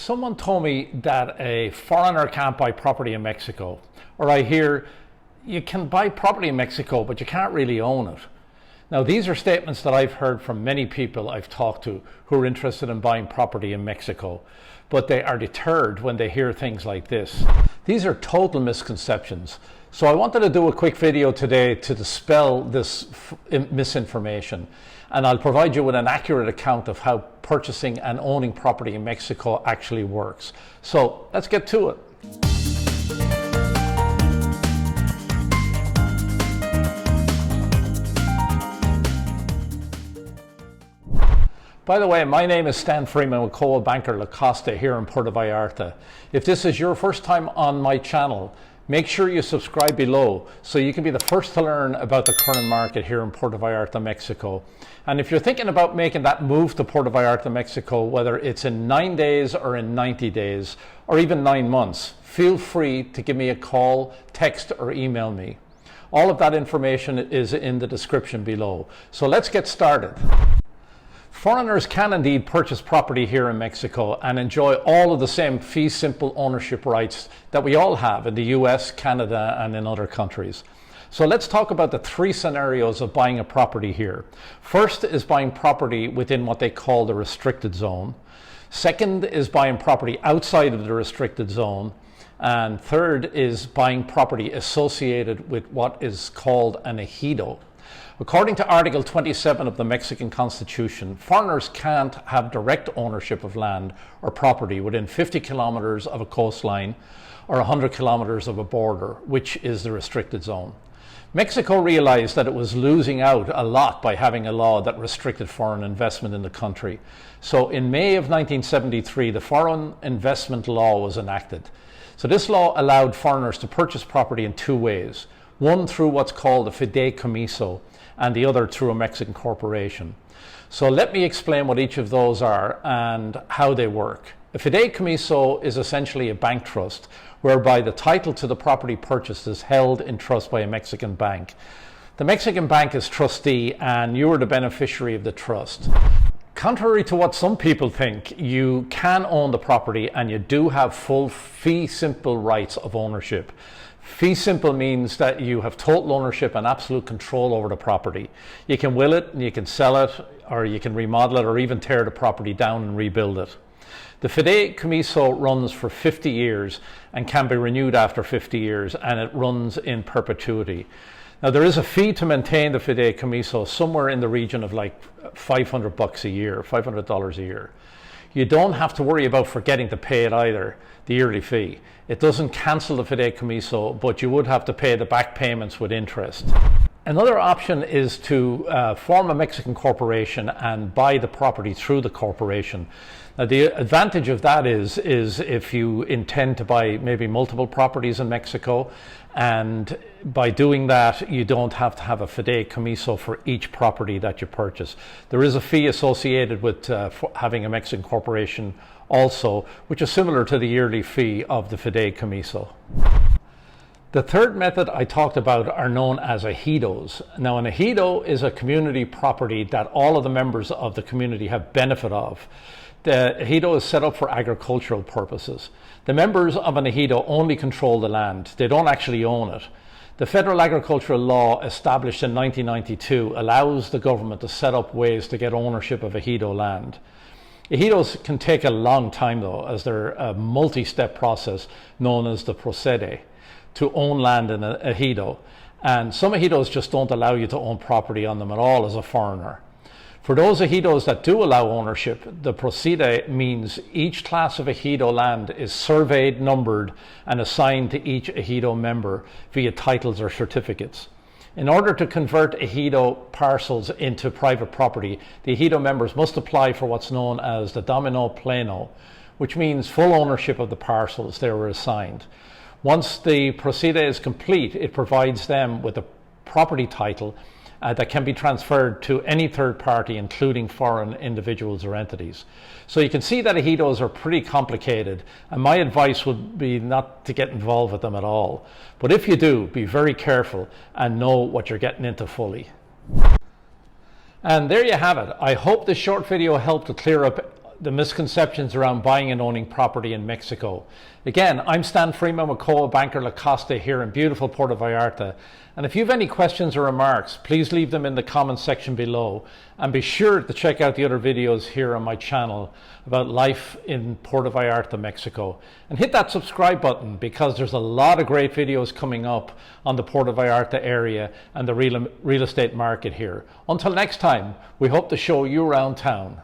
Someone told me that a foreigner can't buy property in Mexico, or I hear you can buy property in Mexico, but you can't really own it. Now, these are statements that I've heard from many people I've talked to who are interested in buying property in Mexico, but they are deterred when they hear things like this. These are total misconceptions. So I wanted to do a quick video today to dispel this misinformation, and I'll provide you with an accurate account of how purchasing and owning property in Mexico actually works. So let's get to it. By the way, my name is Stan Freeman with Coldwell Banker La Costa here in Puerto Vallarta. If this is your first time on my channel, make sure you subscribe below so you can be the first to learn about the current market here in Puerto Vallarta, Mexico. And if you're thinking about making that move to Puerto Vallarta, Mexico, whether it's in 9 days or in 90 days or even 9 months, feel free to give me a call, text, or email me. All of that information is in the description below. So let's get started. Foreigners can indeed purchase property here in Mexico and enjoy all of the same fee simple ownership rights that we all have in the US, Canada, and in other countries. So let's talk about the 3 scenarios of buying a property here. First is buying property within what they call the restricted zone. Second is buying property outside of the restricted zone. And third is buying property associated with what is called an ejido. According to Article 27 of the Mexican Constitution, foreigners can't have direct ownership of land or property within 50 kilometers of a coastline or 100 kilometers of a border, which is the restricted zone. Mexico realized that it was losing out a lot by having a law that restricted foreign investment in the country. So in May of 1973, the Foreign Investment Law was enacted. So this law allowed foreigners to purchase property in 2 ways. One through what's called a Fideicomiso, and the other through a Mexican corporation. So let me explain what each of those are and how they work. A Fideicomiso is essentially a bank trust whereby the title to the property purchased is held in trust by a Mexican bank. The Mexican bank is trustee and you are the beneficiary of the trust. Contrary to what some people think, you can own the property and you do have full fee simple rights of ownership. Fee simple means that you have total ownership and absolute control over the property. You can will it and you can sell it, or you can remodel it, or even tear the property down and rebuild it. The Fideicomiso runs for 50 years and can be renewed after 50 years, and it runs in perpetuity. Now there is a fee to maintain the Fideicomiso somewhere in the region of like $500 a year, $500 a year. You don't have to worry about forgetting to pay it either, the yearly fee. It doesn't cancel the Fideicomiso, but you would have to pay the back payments with interest. Another option is to form a Mexican corporation and buy the property through the corporation. Now the advantage of that is if you intend to buy maybe multiple properties in Mexico, and by doing that you don't have to have a Fideicomiso for each property that you purchase. There is a fee associated with having a Mexican corporation also, which is similar to the yearly fee of the Fideicomiso. The third method I talked about are known as ejidos. Now an ejido is a community property that all of the members of the community have benefit of. The ejido is set up for agricultural purposes. The members of an ejido only control the land. They don't actually own it. The federal agricultural law established in 1992 allows the government to set up ways to get ownership of ejido land. Ejidos can take a long time though, as they're a multi-step process known as the procede to own land in an ejido. And some ejidos just don't allow you to own property on them at all as a foreigner. For those ejidos that do allow ownership, the procede means each class of ejido land is surveyed, numbered, and assigned to each ejido member via titles or certificates. In order to convert ejido parcels into private property, the ejido members must apply for what's known as the domino pleno, which means full ownership of the parcels they were assigned. Once the procede is complete, it provides them with a property title that can be transferred to any third party, including foreign individuals or entities. So you can see that ejidos are pretty complicated, and my advice would be not to get involved with them at all. But if you do, be very careful and know what you're getting into fully. And there you have it. I hope this short video helped to clear up the misconceptions around buying and owning property in Mexico. Again, I'm Stan Freeman with Coldwell Banker La Costa here in beautiful Puerto Vallarta. And if you have any questions or remarks, please leave them in the comments section below. And be sure to check out the other videos here on my channel about life in Puerto Vallarta, Mexico. And hit that subscribe button because there's a lot of great videos coming up on the Puerto Vallarta area and the real estate market here. Until next time, we hope to show you around town.